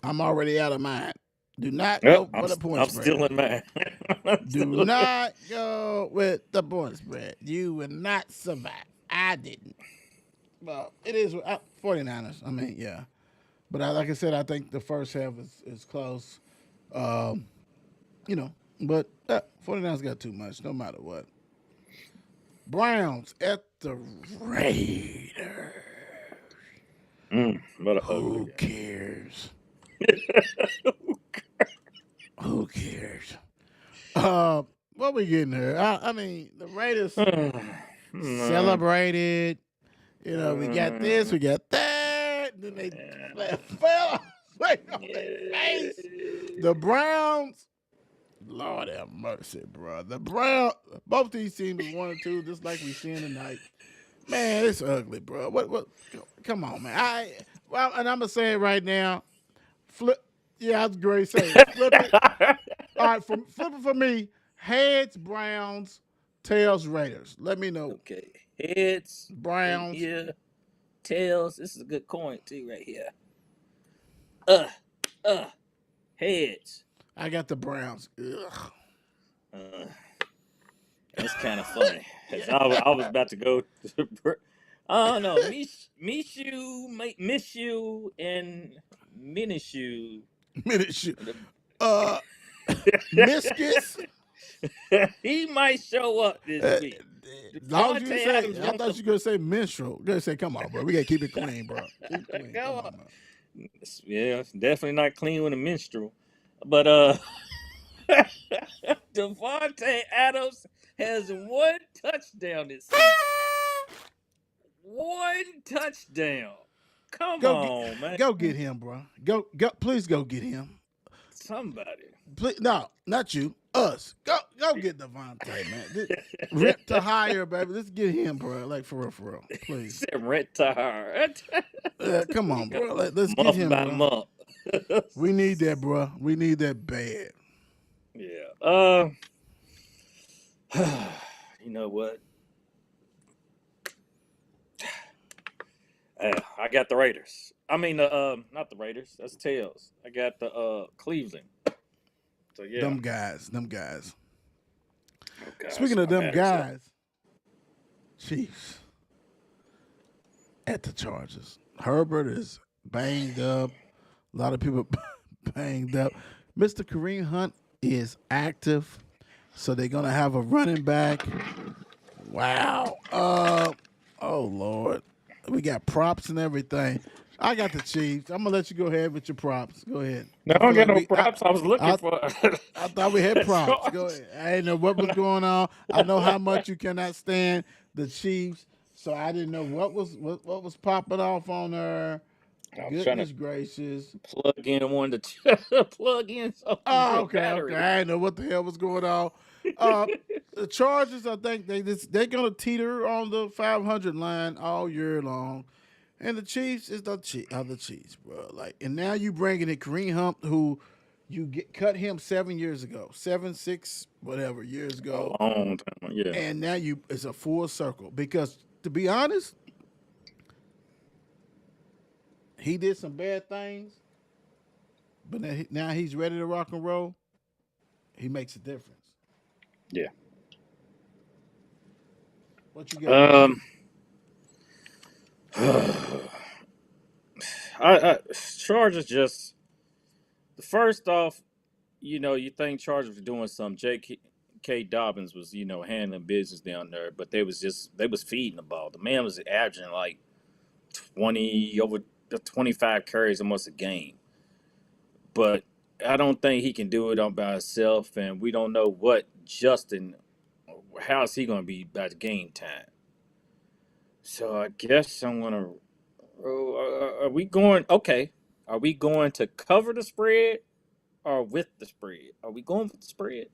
I'm already out of mine. Do not Yep, go for the point I'm spread. still in mine. I'm Do still in not go with the point spread. You will not survive. I didn't. Well, it is 49ers. I mean, yeah. But like I said, I think the first half is close. Um, you know, but 49ers got too much no matter what. Browns at the Raiders. what a ugly Who game. cares? Who cares? What we getting here? I mean, the Raiders No. celebrated. You know, we got this, we got that. Then they fell right on their face. The Browns, Lord have mercy, bro. The Browns, both these teams 1 and 2, just like we seeing tonight. Man, it's ugly, bro. What? Come on, man. And I'm gonna say it right now. Flip. Yeah, I was great saying it. Flip it. All right, flip it for me. Heads Browns, tails Raiders. Let me know. Okay. Heads right Browns. here. Tails. This is a good coin too, right here. Uh, uh, heads. I got the Browns. Ugh. Uh, that's kind of funny. 'Cause I was about to go. I don't know. Mishu, and Minishu. Minute shoot. Uh, Miscus. He might show up this Uh, week. as long as you Devontae say, Adams I want thought the you were gonna say minstrel. Gonna say, come on, bro. We gotta keep it clean, bro. Keep it clean. come Come on. on, man. Yeah, it's definitely not clean with a minstrel. But Devontae Adams has one touchdown this season. One touchdown. Come Go get, on, man. go get him, bro. Go. Please go get him. Somebody. Please, no, not you. Us. Go get Devontae, man. Rent to hire, baby. Let's get him, bro. Like for real, please. Said rent to hire. Come on, bro. Let's get Month him, by bro. month. We need that, bro. We need that bad. Yeah. You know what? I got the Raiders. I mean, not the Raiders. That's Tails. I got the Cleveland. So yeah. Them guys. Oh gosh, Speaking of my them battery's up. guys, Chiefs at the Chargers. Herbert is banged up. A lot of people banged up. Mr. Kareem Hunt is active, so they're gonna have a running back. Wow. Oh Lord, we got props and everything. I got the Chiefs. I'm gonna let you go ahead with your props. Go ahead. No, I I don't feel get like no props. I was looking I, for I thought we had props. Go Charge. ahead. I didn't know what was going on. I know how much you cannot stand the Chiefs, so I didn't know what was popping off on there. I was trying to Goodness gracious. plug in one plug in some Oh, good okay. battery. I didn't know what the hell was going on. The Chargers, I think they're gonna teeter on the 500 line all year long, and the Chiefs is the Chiefs, bro. Like, and now you bringing in Kareem Hunt, who cut him 7 years ago, 7, 6, whatever years A ago, long time. Yeah. and now it's a full circle. Because to be honest, he did some bad things, but now he's ready to rock and roll. He makes a difference. Yeah. What you got? Um I Chargers just first off, you think Chargers were doing something. J.K. Dobbins was, handling business down there, but they was feeding the ball. The man was averaging like over the 25 carries almost a game. But I don't think he can do it all by himself, and we don't know how's he going to be by the game time. So I guess I'm going to. Are we going? Okay. Are we going to cover the spread or with the spread? Are we going with the spread?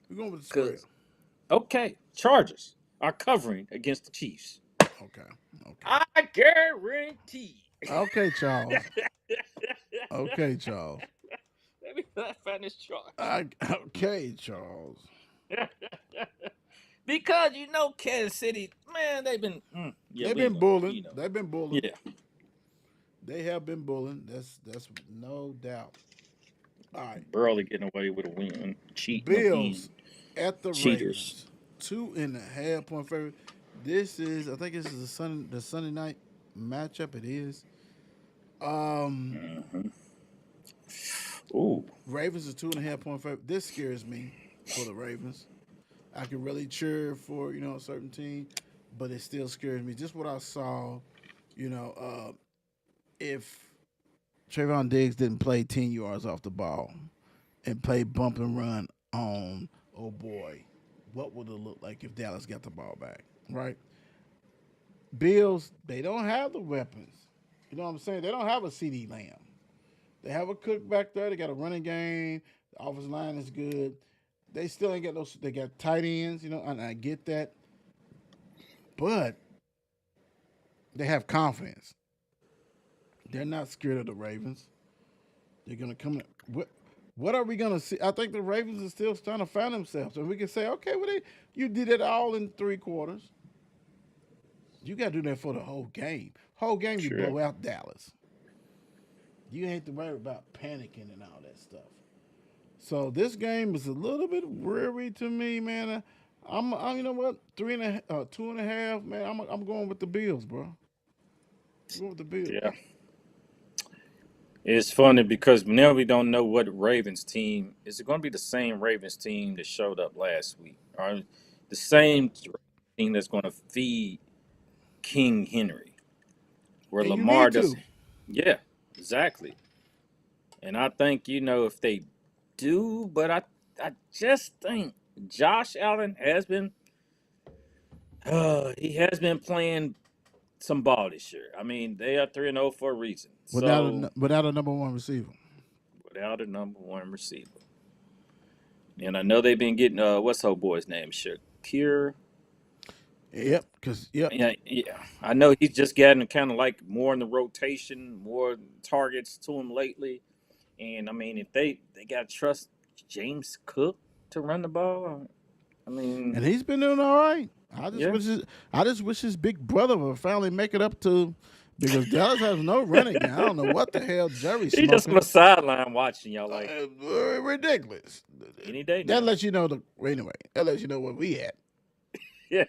We're going with the spread. Because, okay, Chargers are covering against the Chiefs. Okay. I guarantee. Okay, Charles. Okay, Charles. Let me find this chart. Okay, Charles. Because Kansas City, man, they've been They've been bullying. you know. They've been bullying. Yeah. They have been bullying. That's no doubt. All right. Barely getting away with a win. Cheating Bills again. at the Cheaters. Ravens. 2.5-point favorite. I think this is the Sunday night matchup. It is. Mm-hmm. Ooh. Ravens is 2.5-point favorite. This scares me for the Ravens. I can really cheer for a certain team, but it still scares me. Just what I saw, if Trayvon Diggs didn't play 10 yards off the ball and play bump and run on, oh boy, what would it look like if Dallas got the ball back, right? Bills, they don't have the weapons. You know what I'm saying? They don't have a CD Lamb. They have a Cook back there. They got a running game. The offensive line is good. They still ain't got those. They got tight ends, and I get that. But they have confidence. They're not scared of the Ravens. They're gonna come in. What are we gonna see? I think the Ravens are still trying to find themselves. And we can say, okay, you did it all in 3 quarters. You gotta do that for the whole game. Whole game you Sure. blow out Dallas. You ain't to worry about panicking and all that stuff. So this game is a little bit weary to me, man. I'm you know what? 2.5, man. I'm going with the Bills, bro. Go with the Bills. Yeah. It's funny because now we don't know what Ravens team is. It going to be the same Ravens team that showed up last week, or the same team that's going to feed King Henry, where And you Lamar need does. to. Yeah, exactly. And I think if they do, but I just think Josh Allen has been he has been playing some ball this year. I mean, they are 3-0 for a reason. So Without a number one receiver. without a number one receiver. And I know they've been getting what's her boy's name? Shakir. Yep. Because yep. Yeah, yeah. I know he's just gotten kind of like more in the rotation, more targets to him lately. And I mean, if they got to trust James Cook to run the ball, I mean, And he's been doing all right. yeah. I just wish his big brother would finally make it up to, because Dallas has no running game. I don't know what the hell Jerry's He just on smoking. the sideline watching y'all like Ridiculous. any day That now. lets you know anyway. That lets you know where we at. Yeah.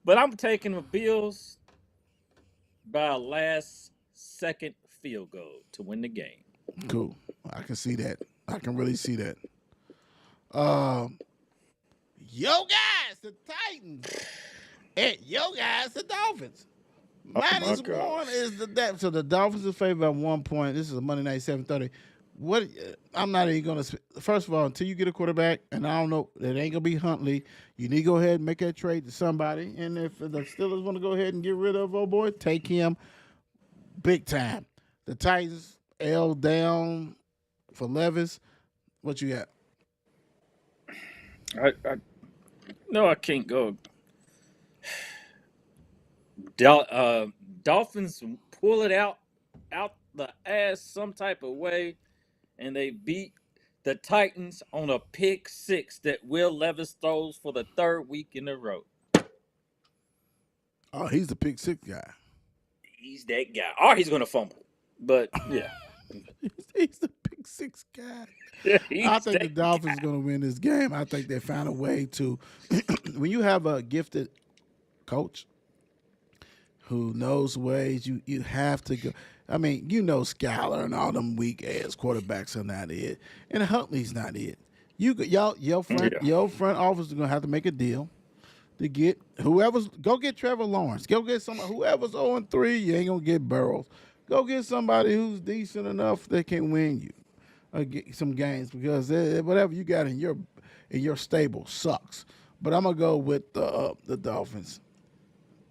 But I'm taking the Bills by a last second field goal to win the game. Cool. I can see that. I can really see that. Um, yo guys, the Titans, and yo guys, the Dolphins. Oh my -1 gosh. is so the Dolphins are favored by 1 point. This is a Monday night 7:30. What I'm not even gonna. First of all, until you get a quarterback, and I don't know, it ain't gonna be Huntley. You need to go ahead and make that trade to somebody. And if the Steelers want to go ahead and get rid of boy, take him big time. The Titans L down for Levis. What you got? I no, I can't go. Dolphins pull it out the ass some type of way, and they beat the Titans on a pick six that Will Levis throws for the third week in a row. Oh, he's the pick six guy. He's that guy. Or he's gonna fumble. But yeah. He's the pick six guy. He's I think the that Dolphins guy. going to win this game. I think they found a way to. When you have a gifted coach who knows ways, you have to go. I mean, Skyler and all them weak ass quarterbacks are not it, and Huntley's not it. Your front office is gonna have to make a deal to get go get Trevor Lawrence, go get whoever's 0-3. You ain't gonna get Burrows. Go get somebody who's decent enough that can win you get some games, because whatever you got in your stable sucks. But I'm gonna go with the Dolphins.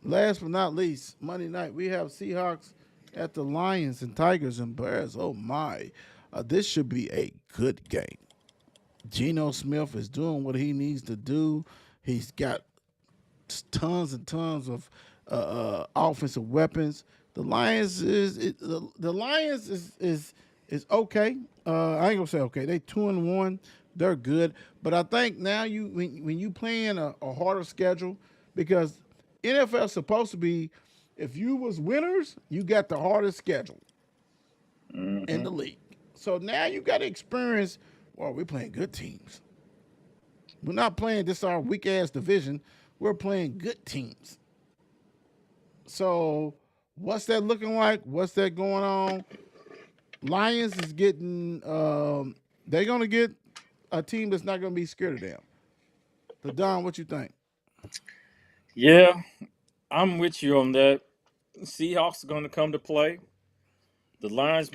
Last but not least, Monday night we have Seahawks at the Lions and Tigers and Bears. Oh my, this should be a good game. Geno Smith is doing what he needs to do. He's got tons and tons of offensive weapons. The Lions is okay. I ain't gonna say okay. They 2-1. They're good, but I think now when you playing a harder schedule, because NFL is supposed to be, if you was winners, you got the hardest schedule in the league. So now you got to experience. Well, we're playing good teams. We're not playing this our weak ass division. We're playing good teams. So what's that looking like? What's that going on? Lions is getting. They're gonna get a team that's not gonna be scared of them. So Don, what you think? Yeah, I'm with you on that. Seahawks are gonna come to play. The Lions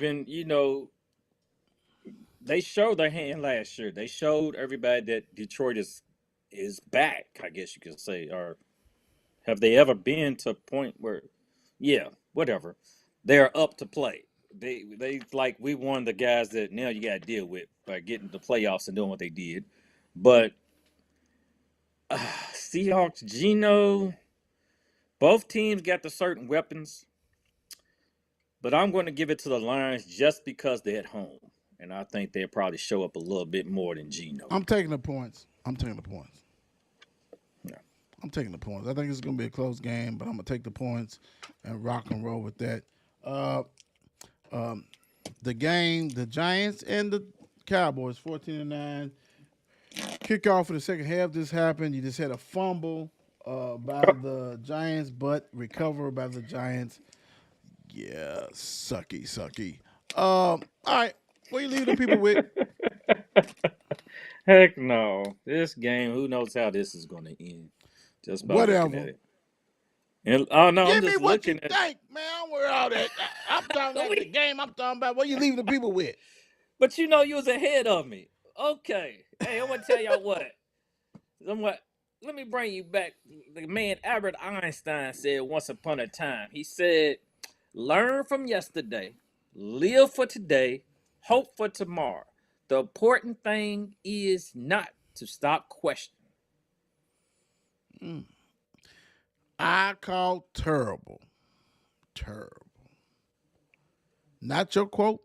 they showed their hand last year. They showed everybody that Detroit is back, I guess you could say. Or have they ever been to a point where, yeah, whatever, they're up to play. They like we won the guys that now you got to deal with by getting the playoffs and doing what they did. But Seahawks, Geno, both teams got the certain weapons. But I'm going to give it to the Lions just because they're at home. And I think they'll probably show up a little bit more than Geno. I'm taking the points. Yeah. I'm taking the points. I think it's going to be a close game, but I'm going to take the points and rock and roll with that. The game, the Giants and the Cowboys, 14-9. Kickoff for the second half just happened. You just had a fumble by the Giants, but recovered by the Giants. Yeah, sucky. All right. What you leave the people with? Heck no. This game, who knows how this is going to end? Just by looking at Whatever. it. And, oh no, I'm Give me just what you looking at think, man. I don't worry all that. I'm talking about the game. I'm talking about what you leaving the people with. But you know you was ahead of me. Okay. Hey, I'm gonna tell y'all what. Let me bring you back. The man Albert Einstein said once upon a time. He said, learn from yesterday, live for today, hope for tomorrow. The important thing is not to stop questioning. I call terrible. Not your quote.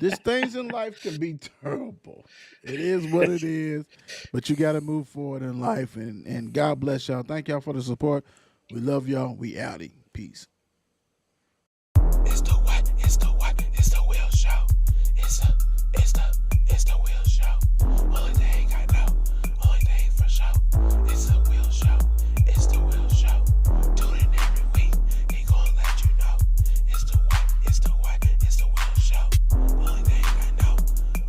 These things in life can be terrible. It is what it is, but you got to move forward in life. And God bless y'all. Thank y'all for the support. We love y'all. We outie. Peace. It's the what? It's the what? It's the Will Show. It's the Will Show. Only thing I know. Only thing for sure. It's the Will Show. It's the Will Show. Tune in every week. He gonna let you know. It's the what? It's the what? It's the Will Show. Only thing I know.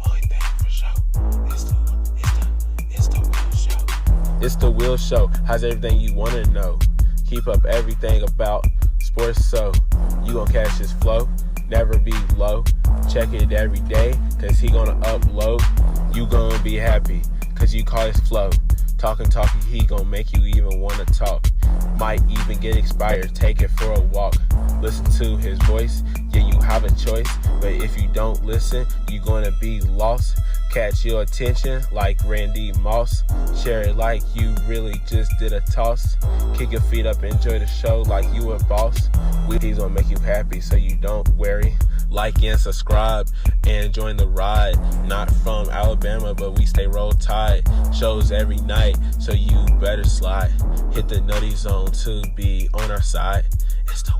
Only thing for sure. It's the Will Show. It's the Will Show. How's everything you want to know? Keep up everything about sports so you gon' catch his flow. Never be low. Check it every day, cause he gonna upload. You gonna be happy, cause you call his flow. Talking, he gonna make you even wanna talk. Might even get inspired, take it for a walk. Listen to his voice, yeah, you have a choice. But if you don't listen, you gonna be lost. Catch your attention like Randy Moss. Share it like you really just did a toss. Kick your feet up, enjoy the show like you a boss. He's gonna make you happy so you don't worry. Like and subscribe and join the ride. Not from Alabama, but we stay roll tide. Shows every night, so you better slide. Hit the nutty zone to be on our side. It's the